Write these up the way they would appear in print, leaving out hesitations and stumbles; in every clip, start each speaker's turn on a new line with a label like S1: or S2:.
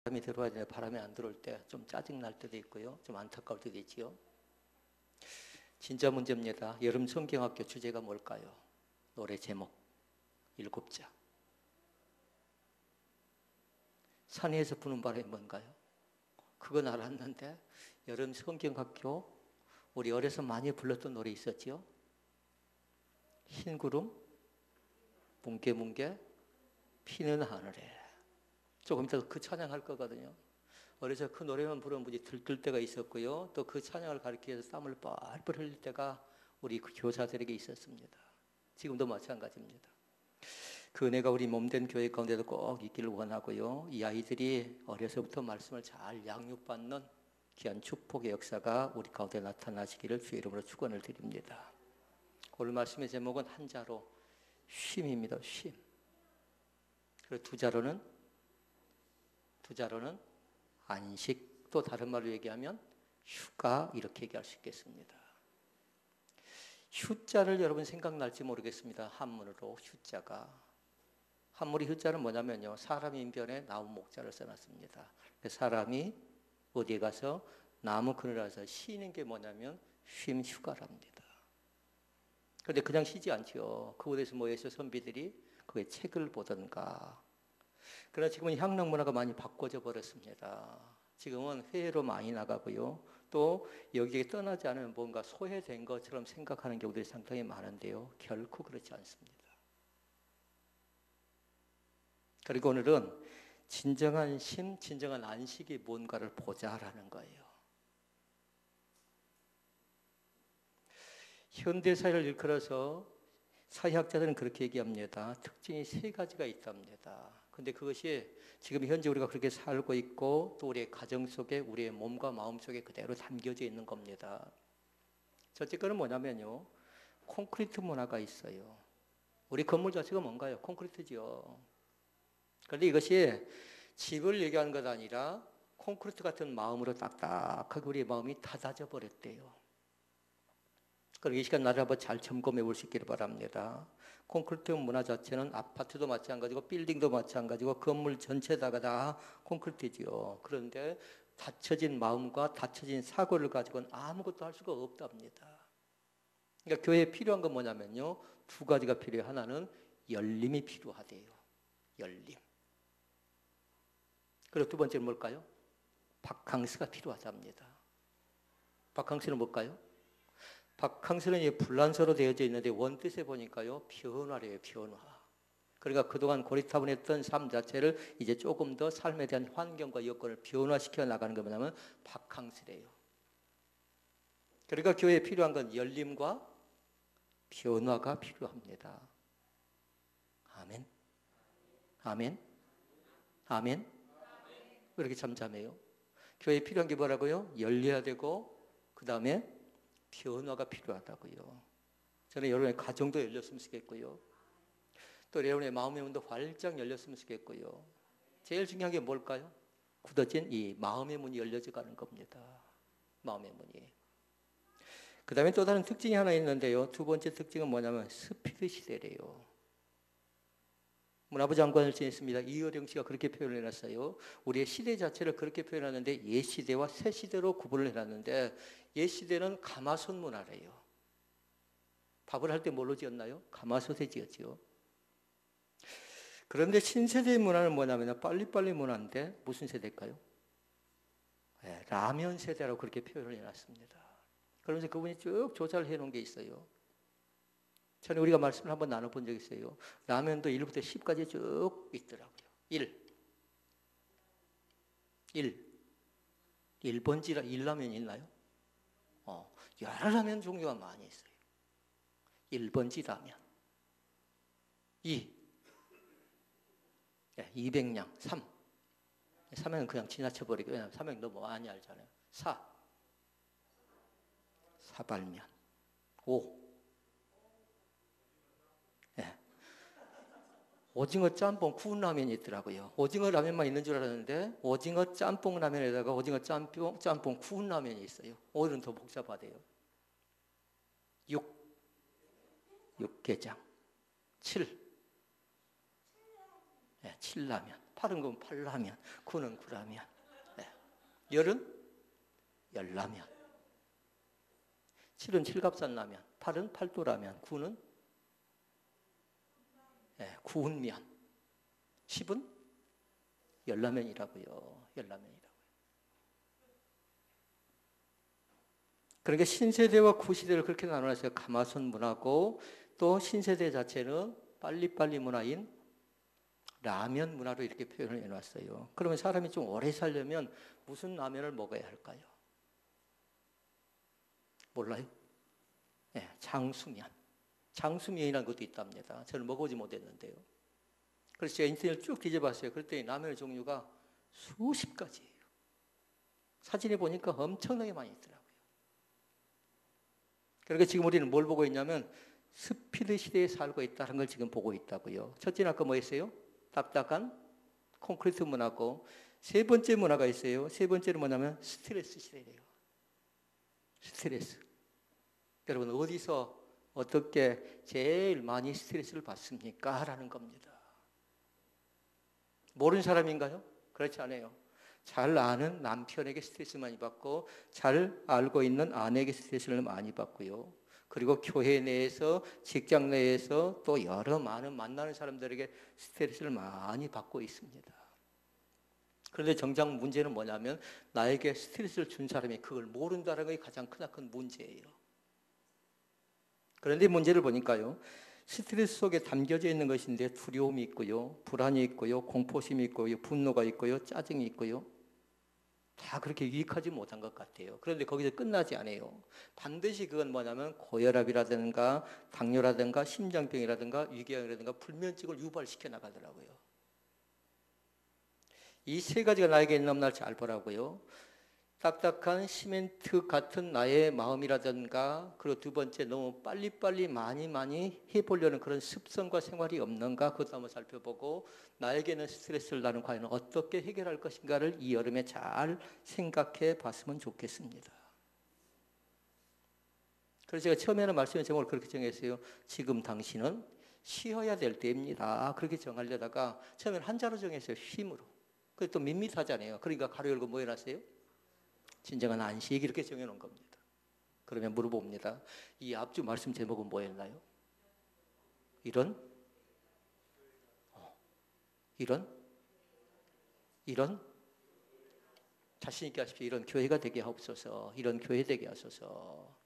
S1: 바람이 들어와야 되는데 바람이 안 들어올 때 좀 짜증날 때도 있고요. 좀 안타까울 때도 있지요. 진짜 문제입니다. 여름 성경학교 주제가 뭘까요? 노래 제목 7자. 산에서 부는 바람이 뭔가요? 그건 알았는데 여름 성경학교 우리 어려서 많이 불렀던 노래 있었지요. 흰구름 뭉게뭉게 피는 하늘에. 조금 이따 그 찬양할 거거든요. 어려서 그 노래만 부르는 분이 들뜰 때가 있었고요. 또 그 찬양을 가르치기 위해서 땀을 뻘뻘 흘릴 때가 우리 그 교사들에게 있었습니다. 지금도 마찬가지입니다. 그 은혜가 우리 몸된 교회 가운데도 꼭 있기를 원하고요. 이 아이들이 어려서부터 말씀을 잘 양육받는 귀한 축복의 역사가 우리 가운데 나타나시기를 주의 이름으로 축원을 드립니다. 오늘 말씀의 제목은 한자로 쉼입니다. 쉼. 그리고 두 자로는 안식, 또 다른 말로 얘기하면 휴가, 이렇게 얘기할 수 있겠습니다. 휴자를 여러분 생각날지 모르겠습니다. 한문으로 휴자가. 한문의 휴자는 뭐냐면요, 사람 인변에 나무 목자를 써놨습니다. 사람이 어디에 가서 나무 그늘 아래서 쉬는 게 뭐냐면 쉼, 휴가랍니다. 그런데 그냥 쉬지 않죠. 그곳에서 모여서 선비들이 그의 책을 보던가. 그러나 지금은 향락 문화가 많이 바꿔져 버렸습니다. 지금은 해외로 많이 나가고요. 또 여기에 떠나지 않으면 뭔가 소외된 것처럼 생각하는 경우들이 상당히 많은데요. 결코 그렇지 않습니다. 그리고 오늘은 진정한 쉼, 진정한 안식이 뭔가를 보자라는 거예요. 현대사회를 일컬어서 사회학자들은 그렇게 얘기합니다. 특징이 3가지가 있답니다. 근데 그것이 지금 현재 우리가 그렇게 살고 있고 또 우리의 가정 속에 우리의 몸과 마음 속에 그대로 담겨져 있는 겁니다. 첫째 거는 뭐냐면요, 콘크리트 문화가 있어요. 우리 건물 자체가 뭔가요? 콘크리트죠. 그런데 이것이 집을 얘기하는 것 아니라 콘크리트 같은 마음으로 딱딱하게 우리의 마음이 닫아져 버렸대요. 그리고 이 시간 나를 한번 잘 점검해 볼 수 있기를 바랍니다. 콘크리트 문화 자체는 아파트도 마찬가지고 빌딩도 마찬가지고 건물 전체다가 다 콘크리트지요. 그런데 닫혀진 마음과 닫혀진 사고를 가지고는 아무것도 할 수가 없답니다. 그러니까 교회에 필요한 건 뭐냐면요, 2가지가 필요해요. 하나는 열림이 필요하대요. 열림. 그리고 2번째는 뭘까요? 바캉스가 필요하답니다. 바캉스는 뭘까요? 바캉스는 불란서로 되어져 있는데 원뜻에 보니까요, 변화래요, 변화. 그러니까 그동안 고리타분했던 삶 자체를 이제 조금 더 삶에 대한 환경과 여건을 변화시켜 나가는 게 뭐냐면 바캉스래요. 그러니까 교회에 필요한 건 열림과 변화가 필요합니다. 아멘. 아멘. 아멘. 왜 이렇게 잠잠해요? 교회에 필요한 게 뭐라고요? 열려야 되고 그 다음에 변화가 필요하다고요. 저는 여러분의 가정도 열렸으면 좋겠고요. 또 여러분의 마음의 문도 활짝 열렸으면 좋겠고요. 제일 중요한 게 뭘까요? 굳어진 이 마음의 문이 열려져 가는 겁니다. 마음의 문이. 그 다음에 또 다른 특징이 하나 있는데요. 2번째 특징은 뭐냐면 스피드 시대래요. 문화부 장관을 지냈습니다. 이어령 씨가 그렇게 표현을 해놨어요. 우리의 시대 자체를 그렇게 표현하는데 옛 시대와 새 시대로 구분을 해놨는데 옛 시대는 가마솥 문화래요. 밥을 할 때 뭘로 지었나요? 가마솥에 지었지요. 그런데 신세대의 문화는 뭐냐면 빨리빨리 문화인데 무슨 세대일까요? 네, 라면 세대라고 그렇게 표현을 해놨습니다. 그러면서 그분이 쭉 조사를 해놓은 게 있어요. 전에 우리가 말씀을 한번 나눠본 적이 있어요. 라면도 1부터 10까지 쭉 있더라고요. 1번지라 1라면이 있나요? 여러 라면 종류가 많이 있어요. 1번지 라면. 2, 200냥. 3, 3은 그냥 지나쳐버리고, 왜냐하면 3은 너무 많이 알잖아요. 4, 사발면. 5, 오징어 짬뽕 구운 라면이 있더라고요. 오징어 라면만 있는 줄 알았는데 오징어 짬뽕 라면에다가 오징어 짬뽕 구운 라면이 있어요. 오늘은 더 복잡하대요. 6, 육개장. 7, 7라면. 8은 그럼 8라면, 9는 9라면, 네. 열은 열라면, 7은 칠갑산 라면, 8은 팔도라면, 9는 네, 구운면, 10은 열라면이라고요. 열라면이라고요. 그러니까 신세대와 구시대를 그렇게 나눠놨어요. 가마솥 문화고 또 신세대 자체는 빨리빨리 문화인 라면 문화로 이렇게 표현을 해놨어요. 그러면 사람이 좀 오래 살려면 무슨 라면을 먹어야 할까요? 몰라요? 네, 장수면. 장수면이라는 것도 있답니다. 저는 먹어보지 못했는데요. 그래서 제가 인터넷을 쭉 뒤져봤어요. 그랬더니 라면의 종류가 수십 가지예요. 사진에 보니까 엄청나게 많이 있더라고요. 그러니까 지금 우리는 뭘 보고 있냐면 스피드 시대에 살고 있다는 걸 지금 보고 있다고요. 첫째는 아까 뭐 했어요? 딱딱한 콘크리트 문화고, 세 번째 문화가 있어요. 세 번째는 뭐냐면 스트레스 시대래요. 스트레스. 여러분 어디서 어떻게 제일 많이 스트레스를 받습니까? 라는 겁니다. 모르는 사람인가요? 그렇지 않아요. 잘 아는 남편에게 스트레스 많이 받고 잘 알고 있는 아내에게 스트레스를 많이 받고요. 그리고 교회 내에서 직장 내에서 또 여러 많은 만나는 사람들에게 스트레스를 많이 받고 있습니다. 그런데 정작 문제는 뭐냐면 나에게 스트레스를 준 사람이 그걸 모른다는 것이 가장 크나큰 문제예요. 그런데 문제를 보니까요. 스트레스 속에 담겨져 있는 것인데 두려움이 있고요. 불안이 있고요. 공포심이 있고요. 분노가 있고요. 짜증이 있고요. 다 그렇게 유익하지 못한 것 같아요. 그런데 거기서 끝나지 않아요. 반드시 그건 뭐냐면 고혈압이라든가 당뇨라든가 심장병이라든가 위궤양이라든가 불면증을 유발시켜 나가더라고요. 이 세 가지가 나에게 있는 날 잘 보라고요. 딱딱한 시멘트 같은 나의 마음이라든가, 그리고 두 번째 너무 빨리빨리 많이 해보려는 그런 습성과 생활이 없는가, 그것도 한번 살펴보고 나에게는 스트레스를 나는 과연 어떻게 해결할 것인가를 이 여름에 잘 생각해 봤으면 좋겠습니다. 그래서 제가 처음에는 말씀의 제목을 그렇게 정했어요. 지금 당신은 쉬어야 될 때입니다. 그렇게 정하려다가 처음에는 한자로 정했어요. 쉼으로. 그게 또 밋밋하잖아요. 그러니까 가로 열고 뭐 해놨어요? 진정한 안식, 이렇게 정해놓은 겁니다. 그러면 물어봅니다. 이 앞주 말씀 제목은 뭐였나요? 이런 자신 있게 하십시오. 이런 교회가 되게 하옵소서. 이런 교회 되게 하소서.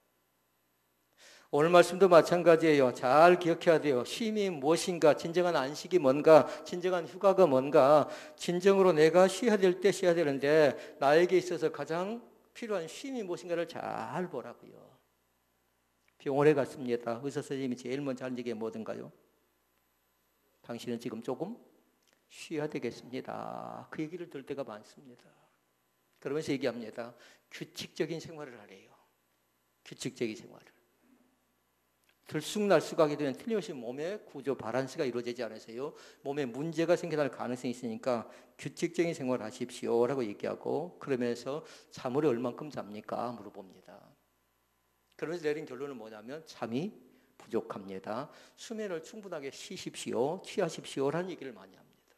S1: 오늘 말씀도 마찬가지예요. 잘 기억해야 돼요. 쉼이 무엇인가, 진정한 안식이 뭔가, 진정한 휴가가 뭔가, 진정으로 내가 쉬어야 될 때 쉬어야 되는데 나에게 있어서 가장 필요한 쉼이 무엇인가를 잘 보라고요. 병원에 갔습니다. 의사 선생님이 제일 먼저 하는 얘기가 뭐든가요? 당신은 지금 조금 쉬어야 되겠습니다. 그 얘기를 들을 때가 많습니다. 그러면서 얘기합니다. 규칙적인 생활을 하래요. 규칙적인 생활을. 들쑥날쑥하게 되면 틀림없이 몸의 구조 바란스가 이루어지지 않으세요? 몸에 문제가 생겨날 가능성이 있으니까 규칙적인 생활을 하십시오 라고 얘기하고, 그러면서 잠을 얼만큼 잡니까? 물어봅니다. 그러면서 내린 결론은 뭐냐면 잠이 부족합니다. 수면을 충분하게 쉬십시오, 취하십시오 라는 얘기를 많이 합니다.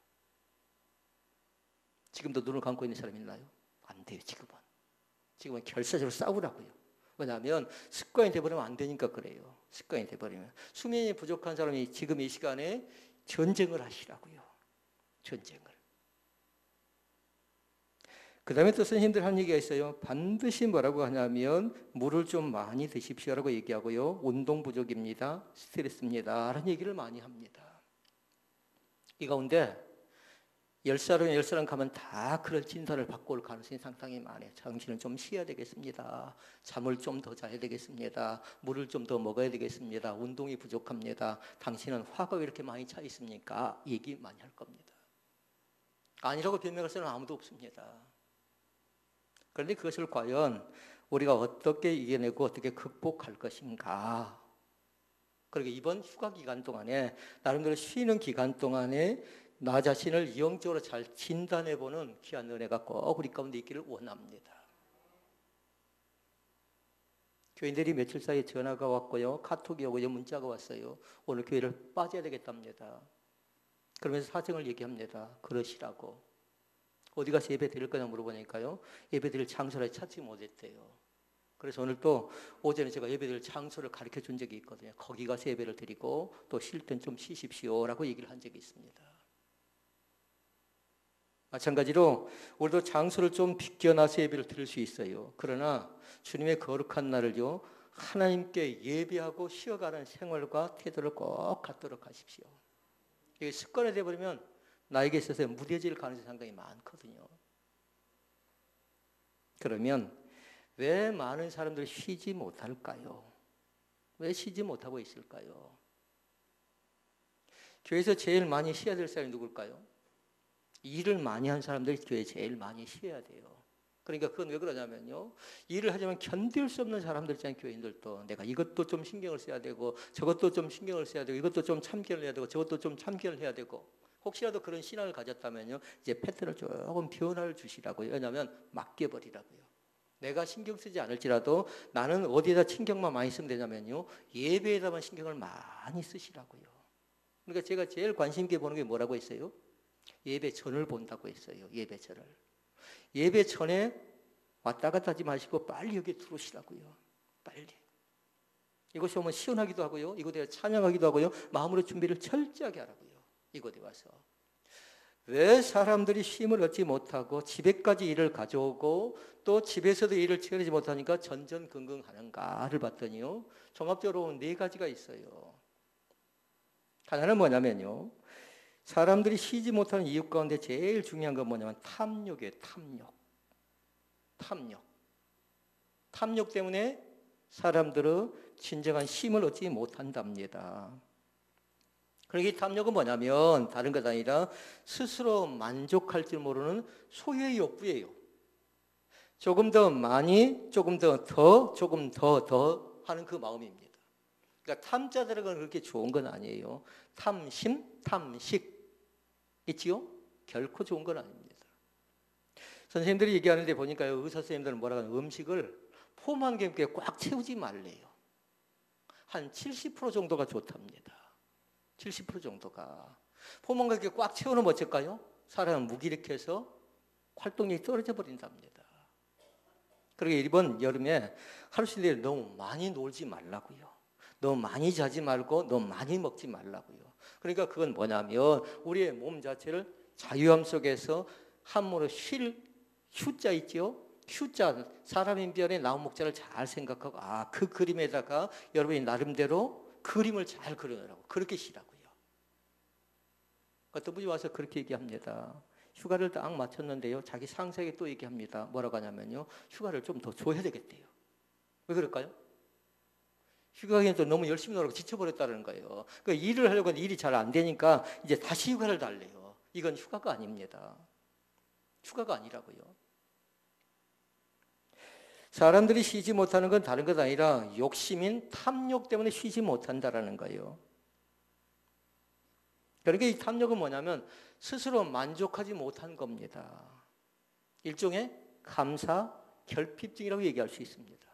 S1: 지금도 눈을 감고 있는 사람이 있나요? 안 돼요. 지금은 결사적으로 싸우라고요. 왜냐하면 습관이 돼버리면 안 되니까 그래요. 습관이 돼버리면. 수면이 부족한 사람이 지금 이 시간에 전쟁을 하시라고요. 전쟁을. 그 다음에 또 선생님들 한 얘기가 있어요. 반드시 뭐라고 하냐면 물을 좀 많이 드십시오라고 얘기하고요. 운동 부족입니다. 스트레스입니다. 라는 얘기를 많이 합니다. 이 가운데 10사람 가면 다 그런 진단을 받고 올 가능성이 상당히 많아요. 당신은 좀 쉬어야 되겠습니다. 잠을 좀 더 자야 되겠습니다. 물을 좀 더 먹어야 되겠습니다. 운동이 부족합니다. 당신은 화가 왜 이렇게 많이 차 있습니까? 얘기 많이 할 겁니다. 아니라고 변명할 사람은 아무도 없습니다. 그런데 그것을 과연 우리가 어떻게 이겨내고 어떻게 극복할 것인가? 그리고 이번 휴가 기간 동안에 나름대로 쉬는 기간 동안에 나 자신을 영적으로 잘 진단해보는 귀한 은혜가 꼭 우리 가운데 있기를 원합니다. 교인들이 며칠 사이에 전화가 왔고요. 카톡이 오고요. 문자가 왔어요. 오늘 교회를 빠져야 되겠답니다. 그러면서 사정을 얘기합니다. 그러시라고. 어디 가서 예배 드릴 거냐 물어보니까요. 예배 드릴 장소를 찾지 못했대요. 그래서 오늘 또 오전에 제가 예배 드릴 장소를 가르쳐 준 적이 있거든요. 거기 가서 예배를 드리고 또 쉴 땐 좀 쉬십시오라고 얘기를 한 적이 있습니다. 마찬가지로 우리도 장소를 좀 비껴놔서 예배를 드릴 수 있어요. 그러나 주님의 거룩한 날을요, 하나님께 예배하고 쉬어가는 생활과 태도를 꼭 갖도록 하십시오. 이게 습관이 되어버리면 나에게 있어서 무뎌질 가능성이 상당히 많거든요. 그러면 왜 많은 사람들이 쉬지 못할까요? 왜 쉬지 못하고 있을까요? 교회에서 제일 많이 쉬어야 될 사람이 누굴까요? 일을 많이 한 사람들이 교회에 제일 많이 쉬어야 돼요. 그러니까 그건 왜 그러냐면요. 일을 하자면 견딜 수 없는 사람들 있잖아요. 교인들도. 내가 이것도 좀 신경을 써야 되고 저것도 좀 신경을 써야 되고 이것도 좀 참견을 해야 되고 저것도 좀 참견을 해야 되고 혹시라도 그런 신앙을 가졌다면요. 이제 패턴을 조금 변화를 주시라고요. 왜냐하면 맡겨버리라고요. 내가 신경 쓰지 않을지라도 나는 어디에다 신경만 많이 쓰면 되냐면요. 예배에다만 신경을 많이 쓰시라고요. 그러니까 제가 제일 관심 있게 보는 게 뭐라고 했어요? 예배 전을 본다고 했어요. 예배 전을. 예배 전에 왔다 갔다 하지 마시고 빨리 여기 들어오시라고요. 빨리. 이곳이 오면 시원하기도 하고요. 이곳에 찬양하기도 하고요. 마음으로 준비를 철저하게 하라고요. 이곳에 와서. 왜 사람들이 쉼을 얻지 못하고 집에까지 일을 가져오고 또 집에서도 일을 처리하지 못하니까 전전긍긍하는가를 봤더니요. 종합적으로 네 가지가 있어요. 하나는 뭐냐면요. 사람들이 쉬지 못하는 이유 가운데 제일 중요한 건 뭐냐면 탐욕이에요. 탐욕 때문에 사람들은 진정한 쉼을 얻지 못한답니다. 그러기 탐욕은 뭐냐면 다른 것 아니라 스스로 만족할 줄 모르는 소유의 욕구예요. 조금 더 많이, 조금 조금 더 하는 그 마음입니다. 그러니까 탐자들은 그렇게 좋은 건 아니에요. 탐심, 탐식 있지요? 결코 좋은 건 아닙니다. 선생님들이 얘기하는데 보니까요. 의사 선생님들은 뭐라고 하냐면 음식을 포만 게 꽉 채우지 말래요. 한 70% 정도가 좋답니다. 70% 정도가. 포만 게 꽉 채우면 어쩔까요? 사람은 무기력해서 활동력이 떨어져 버린답니다. 그리고 이번 여름에 하루씩 너무 많이 놀지 말라고요. 너무 많이 자지 말고 너무 많이 먹지 말라고요. 그러니까 그건 뭐냐면 우리의 몸 자체를 자유함 속에서 함으로 휴자 있죠? 휴자, 사람인 변에 나온 목자를 잘 생각하고 그 그림에다가 여러분이 나름대로 그림을 잘 그려놓으라고 그렇게 쉬라고요. 어떤 분이 와서 그렇게 얘기합니다. 휴가를 딱 마쳤는데요. 자기 상사에게 또 얘기합니다. 뭐라고 하냐면요. 휴가를 좀 더 줘야 되겠대요. 왜 그럴까요? 휴가기엔 또 너무 열심히 놀고 지쳐버렸다는 거예요. 그러니까 일을 하려고 하는데 일이 잘 안 되니까 이제 다시 휴가를 달래요. 이건 휴가가 아닙니다. 휴가가 아니라고요. 사람들이 쉬지 못하는 건 다른 것 아니라 욕심인 탐욕 때문에 쉬지 못한다는 거예요. 그러니까 이 탐욕은 뭐냐면 스스로 만족하지 못한 겁니다. 일종의 감사 결핍증이라고 얘기할 수 있습니다.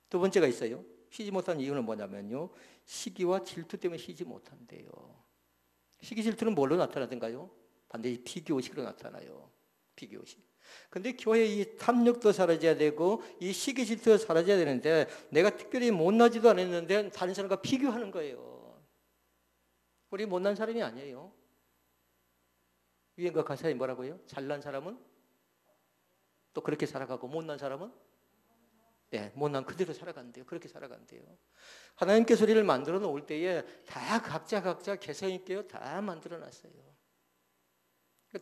S1: 두 번째가 있어요. 쉬지 못한 이유는 뭐냐면요. 시기와 질투 때문에 쉬지 못한대요. 시기 질투는 뭘로 나타나던가요? 반드시 비교의식으로 나타나요. 비교의식. 근데 교회에 이 탐욕도 사라져야 되고 이 시기 질투도 사라져야 되는데 내가 특별히 못나지도 않았는데 다른 사람과 비교하는 거예요. 우리 못난 사람이 아니에요. 유행가 가사에 뭐라고요? 잘난 사람은 또 그렇게 살아가고 못난 사람은 못난 그대로 살아간대요. 그렇게 살아간대요. 하나님께서 우리를 만들어 놓을 때에 다 각자 개성 있게요. 다 만들어 놨어요.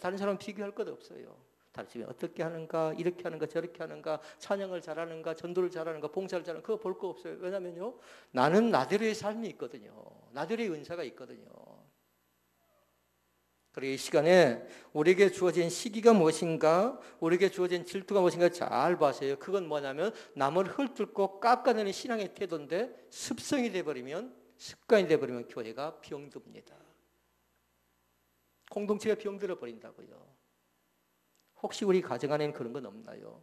S1: 다른 사람 비교할 것 없어요. 다른 집에 어떻게 하는가, 이렇게 하는가, 저렇게 하는가, 찬양을 잘하는가, 전도를 잘하는가, 봉사를 잘하는가, 그거 볼 거 없어요. 왜냐면요, 나는 나대로의 삶이 있거든요. 나대로의 은사가 있거든요. 그리고 이 시간에 우리에게 주어진 시기가 무엇인가, 우리에게 주어진 질투가 무엇인가 잘 봐세요. 그건 뭐냐면 남을 헐뜯고 깎아내는 신앙의 태도인데 습성이 돼버리면, 습관이 돼버리면 교회가 병듭니다. 공동체가 병들어 버린다고요. 혹시 우리 가정 안에는 그런 건 없나요?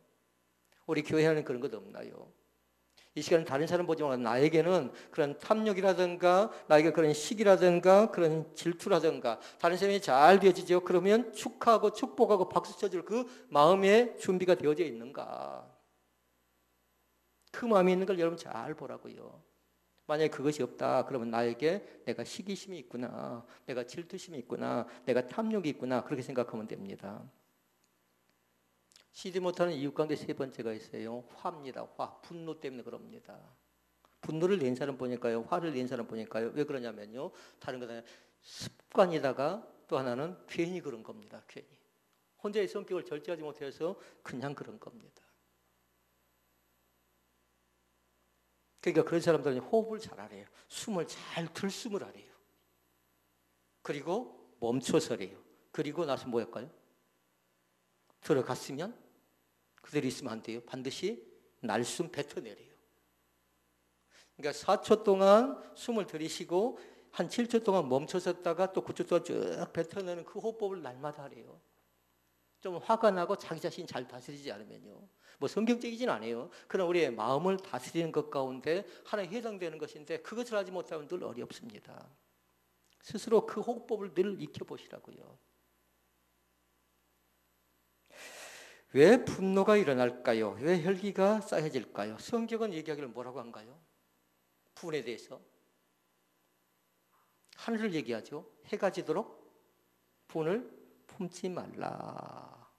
S1: 우리 교회 안에는 그런 것 없나요? 이 시간은 다른 사람 보지 말고 나에게는 그런 탐욕이라든가 나에게 그런 시기라든가 그런 질투라든가 다른 사람이 잘 되어지죠. 그러면 축하하고 축복하고 박수 쳐줄 그 마음의 준비가 되어져 있는가. 그 마음이 있는 걸 여러분 잘 보라고요. 만약에 그것이 없다 그러면 나에게 내가 시기심이 있구나, 내가 질투심이 있구나, 내가 탐욕이 있구나 그렇게 생각하면 됩니다. 쉬지 못하는 이유 가운데 세 번째가 있어요. 화입니다. 화. 분노 때문에 그럽니다. 분노를 낸 사람 보니까요. 화를 낸 사람 보니까요. 왜 그러냐면요. 다른 것은 습관이다가 또 하나는 괜히 그런 겁니다. 괜히. 혼자의 성격을 절제하지 못해서 그냥 그런 겁니다. 그러니까 그런 사람들은 호흡을 잘 하래요. 숨을 잘 들숨을 하래요. 그리고 멈춰서래요. 그리고 나서 뭐 할까요? 들어갔으면 그대로 있으면 안 돼요. 반드시 날숨 뱉어내래요. 그러니까 4초 동안 숨을 들이쉬고 한 7초 동안 멈춰섰다가 또 9초 동안 쭉 뱉어내는 그 호흡법을 날마다 하래요. 좀 화가 나고 자기 자신 잘 다스리지 않으면요. 뭐 성경적이진 않아요. 그러나 우리의 마음을 다스리는 것 가운데 하나에 해당되는 것인데 그것을 하지 못하면 늘 어렵습니다. 스스로 그 호흡법을 늘 익혀보시라고요. 왜 분노가 일어날까요? 왜 혈기가 쌓여질까요? 성경은 얘기하기를 뭐라고 한가요? 분에 대해서 하늘을 얘기하죠. 해가 지도록 분을 품지 말라.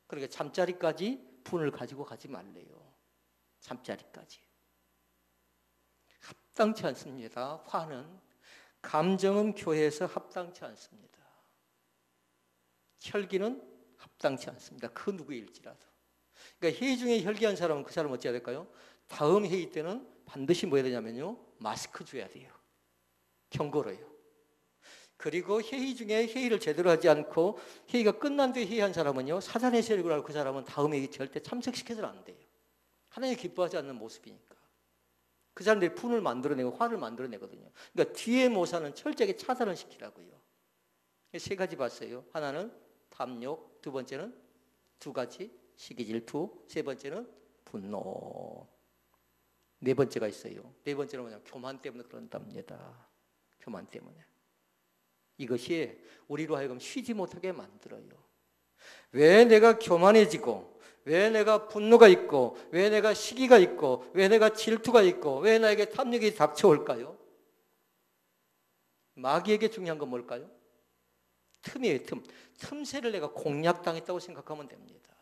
S1: 그러니까 잠자리까지 분을 가지고 가지 말래요. 잠자리까지. 합당치 않습니다. 화는 감정은 교회에서 합당치 않습니다. 혈기는 합당치 않습니다. 그 누구일지라도. 그러니까 회의 중에 혈기한 사람은 그 사람 어찌해야 될까요? 다음 회의 때는 반드시 뭐 해야 되냐면요. 마스크 줘야 돼요. 경고로요. 그리고 회의 중에 회의를 제대로 하지 않고 회의가 끝난 뒤에 회의한 사람은요. 사단의 세력을 알고 그 사람은 다음 회의 절대 참석시켜서는 안 돼요. 하나님 기뻐하지 않는 모습이니까. 그 사람들이 분을 만들어내고 화를 만들어내거든요. 그러니까 뒤에 모사는 철저하게 차단을 시키라고요. 세 가지 봤어요. 하나는 탐욕, 두 번째는 두 가지 시기 질투, 세 번째는 분노. 네 번째가 있어요. 네 번째는 뭐냐? 교만 때문에 그런답니다. 교만 때문에. 이것이 우리로 하여금 쉬지 못하게 만들어요. 왜 내가 교만해지고 왜 내가 분노가 있고 왜 내가 시기가 있고 왜 내가 질투가 있고 왜 나에게 탐욕이 닥쳐올까요? 마귀에게 중요한 건 뭘까요? 틈이에요. 틈새를 내가 공략당했다고 생각하면 됩니다.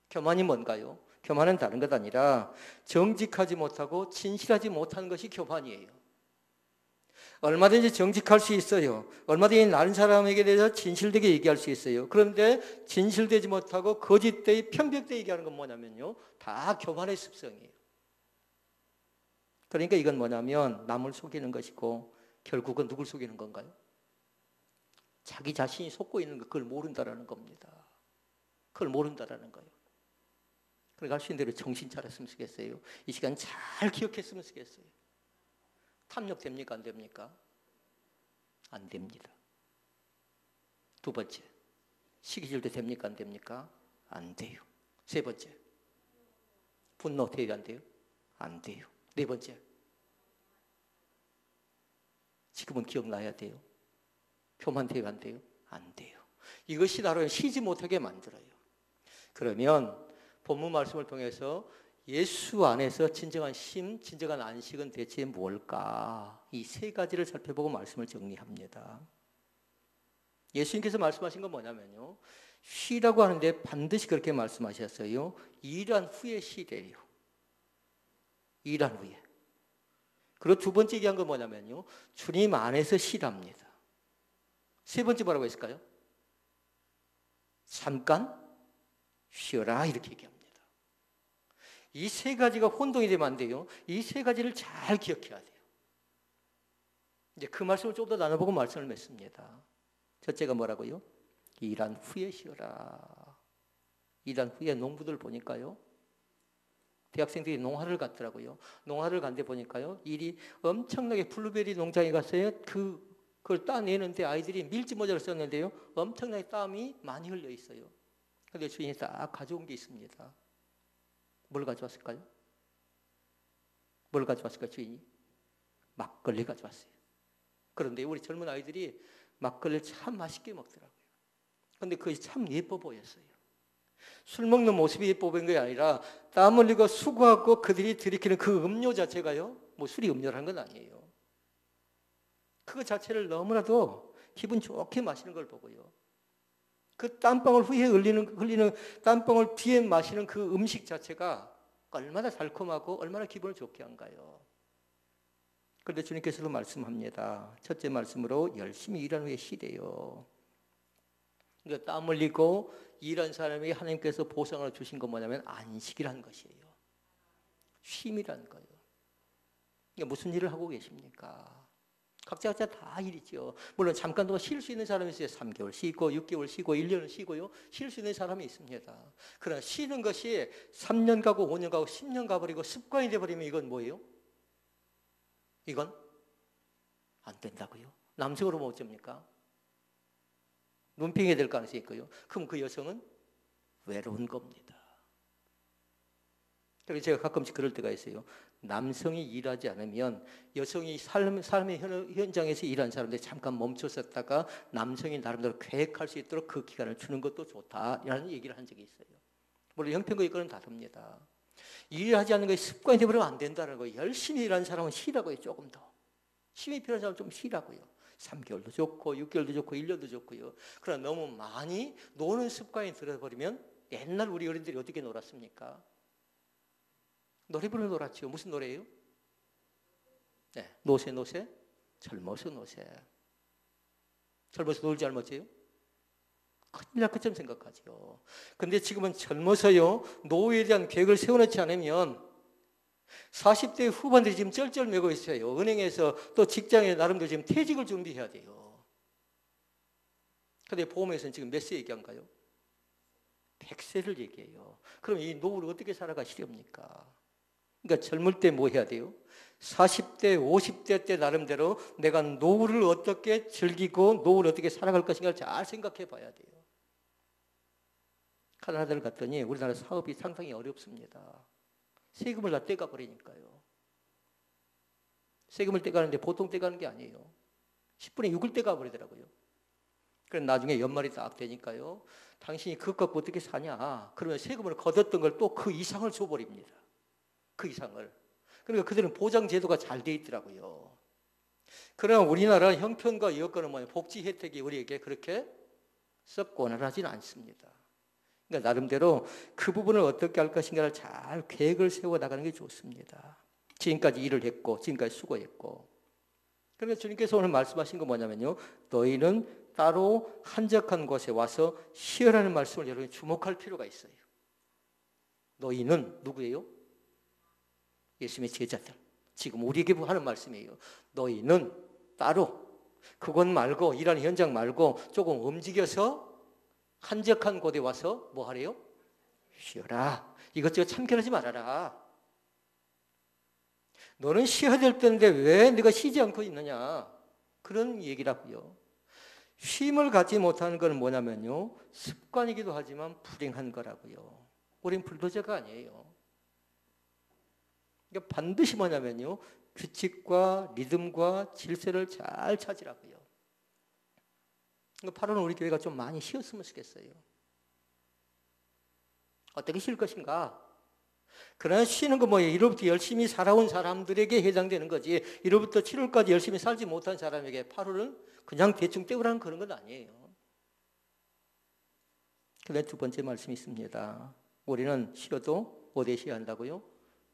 S1: 교만이 뭔가요? 교만은 다른 것 아니라 정직하지 못하고 진실하지 못하는 것이 교만이에요. 얼마든지 정직할 수 있어요. 얼마든지 다른 사람에게 대해서 진실되게 얘기할 수 있어요. 그런데 진실되지 못하고 거짓되이 편벽되이 얘기하는 건 뭐냐면요. 다 교만의 습성이에요. 그러니까 이건 뭐냐면 남을 속이는 것이고 결국은 누굴 속이는 건가요? 자기 자신이 속고 있는 거 그걸 모른다라는 겁니다. 그걸 모른다라는 거예요. 그러니까 할 수 있는 대로 정신 차렸으면 좋겠어요. 이 시간 잘 기억했으면 좋겠어요. 탐욕 됩니까? 안 됩니까? 안 됩니다. 두 번째, 시기질도 됩니까? 안 됩니까? 안 돼요. 세 번째, 분노 돼요? 안 돼요? 안 돼요. 네 번째, 지금은 기억나야 돼요. 교만 돼요? 안 돼요? 안 돼요. 이것이 나를 쉬지 못하게 만들어요. 그러면 본문 말씀을 통해서 예수 안에서 진정한 쉼, 진정한 안식은 대체 뭘까? 이 세 가지를 살펴보고 말씀을 정리합니다. 예수님께서 말씀하신 건 뭐냐면요. 쉬라고 하는데 반드시 그렇게 말씀하셨어요. 일한 후에 쉬래요. 일한 후에. 그리고 두 번째 얘기한 건 뭐냐면요. 주님 안에서 쉬랍니다. 세 번째 뭐라고 했을까요? 잠깐 쉬어라 이렇게 얘기합니다. 이 세 가지가 혼동이 되면 안 돼요. 이 세 가지를 잘 기억해야 돼요. 이제 그 말씀을 좀 더 나눠보고 말씀을 맺습니다. 첫째가 뭐라고요? 일한 후에 쉬어라. 일한 후에 농부들 보니까요. 대학생들이 농화를 갔더라고요. 농화를 간데 보니까요. 일이 엄청나게 블루베리 농장에 갔어요. 그걸 따내는데 아이들이 밀짚 모자를 썼는데요. 엄청나게 땀이 많이 흘려 있어요. 그런데 주인이 딱 가져온 게 있습니다. 뭘 가져왔을까요? 뭘 가져왔을까 주인이? 막걸리 가져왔어요. 그런데 우리 젊은 아이들이 막걸리를 참 맛있게 먹더라고요. 그런데 그것이 참 예뻐 보였어요. 술 먹는 모습이 예뻐 보이는 게 아니라 땀 흘리고 수고하고 그들이 들이키는 그 음료 자체가요, 뭐 술이 음료라는 건 아니에요. 그 자체를 너무나도 기분 좋게 마시는 걸 보고요, 그 땀방울 후에 흘리는 땀방울 뒤에 마시는 그 음식 자체가 얼마나 달콤하고 얼마나 기분을 좋게 한가요. 그런데 주님께서도 말씀합니다. 첫째 말씀으로 열심히 일하는 후에 쉬래요. 그러니까 땀 흘리고 일한 사람에게 하나님께서 보상을 주신 건 뭐냐면 안식이라는 것이에요. 쉼이라는 거예요. 그러니까 무슨 일을 하고 계십니까? 각자 다 일이죠. 물론 잠깐 동안 쉴 수 있는 사람이 있어요. 3개월 쉬고 6개월 쉬고 1년을 쉬고요. 쉴 수 있는 사람이 있습니다. 그러나 쉬는 것이 3년 가고 5년 가고 10년 가버리고 습관이 돼버리면 이건 뭐예요? 이건 안 된다고요. 남성으로 뭐 어쩝니까? 눈병이 될 가능성이 있고요. 그럼 그 여성은 외로운 겁니다. 그래서 제가 가끔씩 그럴 때가 있어요. 남성이 일하지 않으면 여성이 삶의 현장에서 일하는 사람들이 잠깐 멈춰섰다가 남성이 나름대로 계획할 수 있도록 그 기간을 주는 것도 좋다라는 얘기를 한 적이 있어요. 물론 형편과 이거는 다릅니다. 일하지 않는 것이 습관이 되어버리면 안 된다는 거예요. 열심히 일하는 사람은 쉬라고요. 조금 더. 쉼이 필요한 사람은 좀 쉬라고요. 3개월도 좋고 6개월도 좋고 1년도 좋고요. 그러나 너무 많이 노는 습관이 들어버리면, 옛날 우리 어린들이 어떻게 놀았습니까? 노래부르는 놀았죠. 무슨 노래예요? 네, 노세 젊어서 노세. 젊어서 놀지 않았지요? 큰일 날 것처럼 생각하죠. 근데 지금은 젊어서요, 노후에 대한 계획을 세워놓지 않으면 40대 후반들이 지금 쩔쩔매고 있어요. 은행에서 또 직장에 나름대로 지금 퇴직을 준비해야 돼요. 근데 보험에서는 지금 몇 세 얘기한가요? 100세를 얘기해요. 그럼 이 노후를 어떻게 살아가시렵니까? 그러니까 젊을 때 뭐 해야 돼요? 40대, 50대 때 나름대로 내가 노후를 어떻게 즐기고 노후를 어떻게 살아갈 것인가를 잘 생각해 봐야 돼요. 카나다를 갔더니 우리나라 사업이 상당히 어렵습니다. 세금을 다 떼가 버리니까요. 세금을 떼가는데 보통 떼가는 게 아니에요. 10분의 6을 떼가 버리더라고요. 그래서 나중에 연말이 딱 되니까요, 당신이 그것 갖고 어떻게 사냐? 그러면 세금을 걷었던 걸 또 그 이상을 줘버립니다. 그 이상을. 그러니까 그들은 보장 제도가 잘 돼 있더라고요. 그러나 우리나라 형편과 여건은 뭐냐? 복지 혜택이 우리에게 그렇게 썩 원활하지는 않습니다. 그러니까 나름대로 그 부분을 어떻게 할 것인가를 잘 계획을 세워 나가는 게 좋습니다. 지금까지 일을 했고 지금까지 수고했고. 그러니까 주님께서 오늘 말씀하신 건 뭐냐면요, 너희는 따로 한적한 곳에 와서 쉬어라는 말씀을 여러분이 주목할 필요가 있어요. 너희는 누구예요? 예수님의 제자들. 지금 우리에게 하는 말씀이에요. 너희는 따로, 그건 말고, 일하는 현장 말고 조금 움직여서 한적한 곳에 와서 뭐 하래요? 쉬어라. 이것저것 참견하지 말아라. 너는 쉬어야 될 때인데 왜 네가 쉬지 않고 있느냐? 그런 얘기라고요. 쉼을 갖지 못하는 건 뭐냐면요, 습관이기도 하지만 불행한 거라고요. 우린 불도저가 아니에요. 그러니까 반드시 뭐냐면요, 규칙과 리듬과 질서를 잘 찾으라고요. 그러니까 8월은 우리 교회가 좀 많이 쉬었으면 좋겠어요. 어떻게 쉴 것인가? 그러나 쉬는 거 뭐예요? 1월부터 열심히 살아온 사람들에게 해당되는 거지, 1월부터 7월까지 열심히 살지 못한 사람에게 8월은 그냥 대충 때우라는 그런 건 아니에요. 그다음에 두 번째 말씀이 있습니다. 우리는 쉬어도 어디에 쉬어야 한다고요?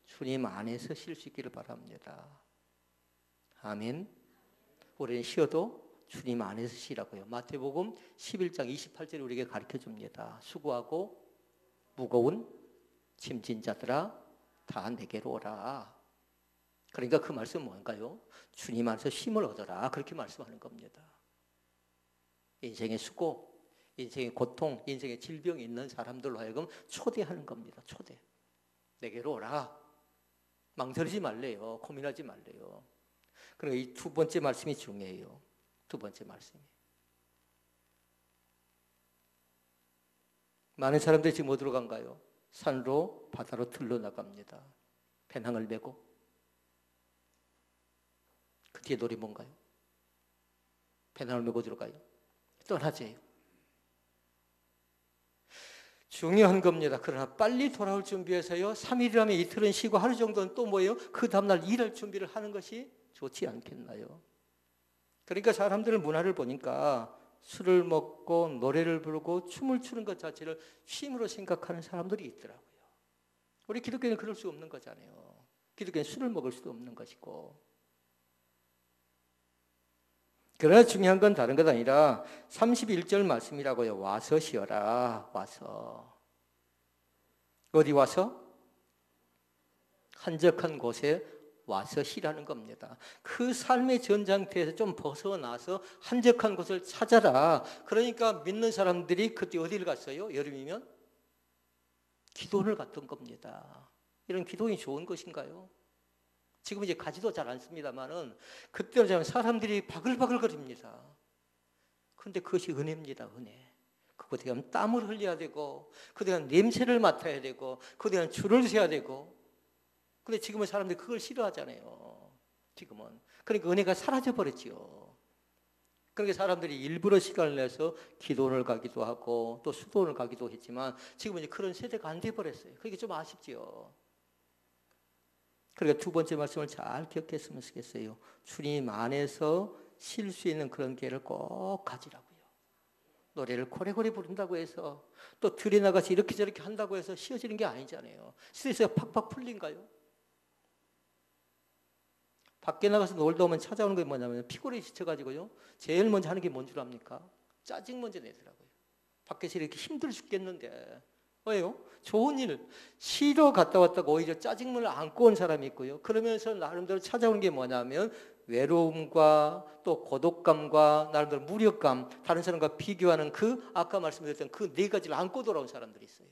S1: 주님 안에서 쉴 수 있기를 바랍니다. 아멘. 우리는 쉬어도 주님 안에서 쉬라고요. 마태복음 11장 28절에 우리에게 가르쳐 줍니다. 수고하고 무거운 짐진 자들아 다 내게로 오라. 그러니까 그 말씀은 뭔가요? 주님 안에서 쉼을 얻어라. 그렇게 말씀하는 겁니다. 인생의 수고, 인생의 고통, 인생의 질병이 있는 사람들로 하여금 초대하는 겁니다. 초대. 내게로 오라. 망설이지 말래요. 고민하지 말래요. 그리고 이 두 번째 말씀이 중요해요. 두 번째 말씀이. 많은 사람들이 지금 어디로 간가요? 산으로, 바다로 들러 나갑니다. 배낭을 메고. 그 뒤에 노래 뭔가요? 배낭을 메고 들어가요. 떠나재요. 중요한 겁니다. 그러나 빨리 돌아올 준비해서요. 3일이라면 이틀은 쉬고 하루 정도는 또 뭐예요? 그 다음날 일할 준비를 하는 것이 좋지 않겠나요? 그러니까 사람들의 문화를 보니까 술을 먹고 노래를 부르고 춤을 추는 것 자체를 쉼으로 생각하는 사람들이 있더라고요. 우리 기독교는 그럴 수 없는 거잖아요. 기독교는 술을 먹을 수도 없는 것이고. 그러나 중요한 건 다른 것 아니라 31절 말씀이라고요. 와서 쉬어라. 와서. 어디 와서? 한적한 곳에 와서 쉬라는 겁니다. 그 삶의 전장터에서 좀 벗어나서 한적한 곳을 찾아라. 그러니까 믿는 사람들이 그때 어디를 갔어요? 여름이면? 기도원을 갔던 겁니다. 이런 기도원이 좋은 것인가요? 지금 이제 가지도 잘 않습니다만은 그때는 사람들이 바글바글거립니다. 그런데 그것이 은혜입니다. 은혜. 그것에 대한 땀을 흘려야 되고 그것에 대한 냄새를 맡아야 되고 그것에 대한 줄을 서야 되고. 근데 지금은 사람들이 그걸 싫어하잖아요. 지금은. 그러니까 은혜가 사라져버렸지요. 그러니까 사람들이 일부러 시간을 내서 기도원을 가기도 하고 또 수도원을 가기도 했지만 지금은 이제 그런 세대가 안 돼버렸어요. 그게 좀 아쉽지요. 그러니까 두 번째 말씀을 잘 기억했으면 좋겠어요. 주님 안에서 쉴 수 있는 그런 기회를 꼭 가지라고요. 노래를 고래고래 부른다고 해서 또 들에 나가서 이렇게 저렇게 한다고 해서 쉬어지는 게 아니잖아요. 스트레스가 팍팍 풀린가요? 밖에 나가서 놀다 오면 찾아오는 게 뭐냐면 피곤해 지쳐가지고요. 제일 먼저 하는 게 뭔 줄 압니까? 짜증 먼저 내더라고요. 밖에서 이렇게 힘들어 죽겠는데 왜요? 좋은 일 쉬러 갔다 왔다가 오히려 짜증을 안고 온 사람이 있고요. 그러면서 나름대로 찾아오는 게 뭐냐면 외로움과 또 고독감과 나름대로 무력감, 다른 사람과 비교하는 그 아까 말씀드렸던 그 네 가지를 안고 돌아온 사람들이 있어요.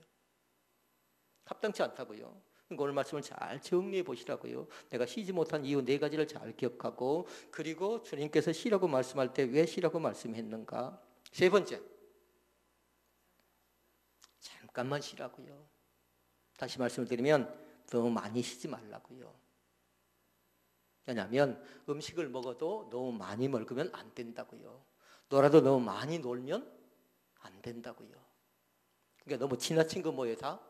S1: 합당치 않다고요. 그러니까 오늘 말씀을 잘 정리해 보시라고요. 내가 쉬지 못한 이유 네 가지를 잘 기억하고 그리고 주님께서 쉬라고 말씀할 때 왜 쉬라고 말씀했는가. 세 번째, 잠깐만 쉬라고요. 다시 말씀을 드리면 너무 많이 쉬지 말라고요. 왜냐하면 음식을 먹어도 너무 많이 먹으면 안 된다고요. 놀아도 너무 많이 놀면 안 된다고요. 그러니까 너무 지나친 거 뭐예요 다?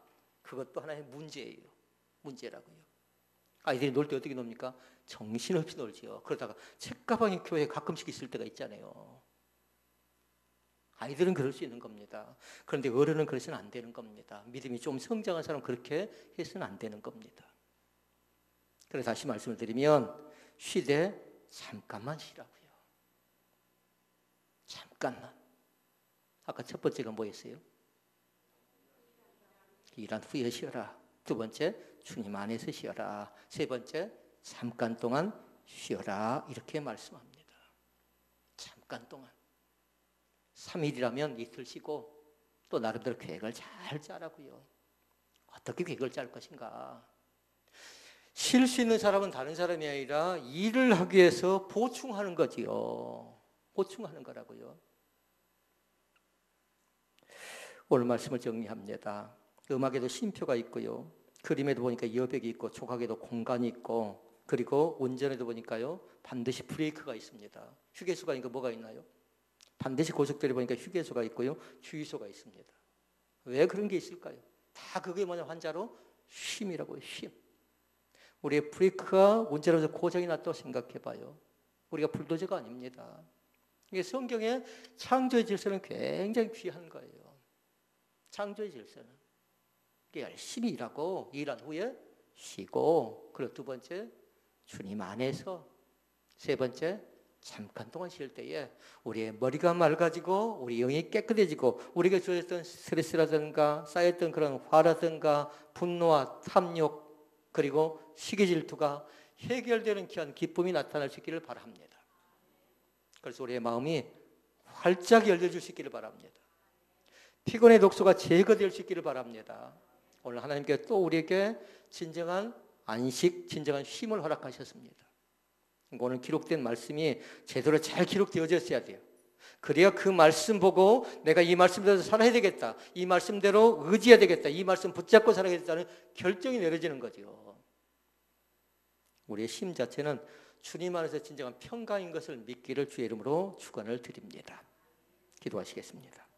S1: 그것도 하나의 문제예요. 문제라고요. 아이들이 놀 때 어떻게 놉니까? 정신없이 놀지요. 그러다가 책가방이 교회에 가끔씩 있을 때가 있잖아요. 아이들은 그럴 수 있는 겁니다. 그런데 어른은 그래서는 안 되는 겁니다. 믿음이 좀 성장한 사람은 그렇게 해서는 안 되는 겁니다. 그래서 다시 말씀을 드리면 쉬되 잠깐만 쉬라고요. 잠깐만. 아까 첫 번째가 뭐였어요? 일한 후에 쉬어라. 두 번째, 주님 안에서 쉬어라. 세 번째, 잠깐 동안 쉬어라. 이렇게 말씀합니다. 잠깐 동안. 3일이라면 이틀 쉬고 또 나름대로 계획을 잘 짜라고요. 어떻게 계획을 짤 것인가. 쉴 수 있는 사람은 다른 사람이 아니라 일을 하기 위해서 보충하는 거지요. 보충하는 거라고요. 오늘 말씀을 정리합니다. 음악에도 쉼표가 있고요. 그림에도 보니까 여백이 있고 조각에도 공간이 있고 그리고 운전에도 보니까요. 반드시 브레이크가 있습니다. 휴게소가 있으니까 뭐가 있나요? 반드시 고속도로에 보니까 휴게소가 있고요. 주유소가 있습니다. 왜 그런 게 있을까요? 다 그게 뭐냐 환자로 쉼이라고요. 쉼. 우리의 브레이크가 운전하면서 고장이 났다고 생각해봐요. 우리가 불도저가 아닙니다. 이게 성경의 창조의 질서는 굉장히 귀한 거예요. 창조의 질서는. 열심히 일하고 일한 후에 쉬고 그리고 두 번째 주님 안에서 세 번째 잠깐 동안 쉴 때에 우리의 머리가 맑아지고 우리 영이 깨끗해지고 우리가 주었던 스트레스라든가 쌓였던 그런 화라든가 분노와 탐욕 그리고 시기 질투가 해결되는 귀한 기쁨이 나타날 수 있기를 바랍니다. 그래서 우리의 마음이 활짝 열려줄 수 있기를 바랍니다. 피곤의 독소가 제거될 수 있기를 바랍니다. 오늘 하나님께 또 우리에게 진정한 안식, 진정한 쉼을 허락하셨습니다. 오늘 기록된 말씀이 제대로 잘 기록되어졌어야 돼요. 그래야 그 말씀 보고 내가 이 말씀대로 살아야 되겠다. 이 말씀대로 의지해야 되겠다. 이 말씀 붙잡고 살아야겠다는 결정이 내려지는 거죠. 우리의 쉼 자체는 주님 안에서 진정한 평강인 것을 믿기를 주의 이름으로 축원을 드립니다. 기도하시겠습니다.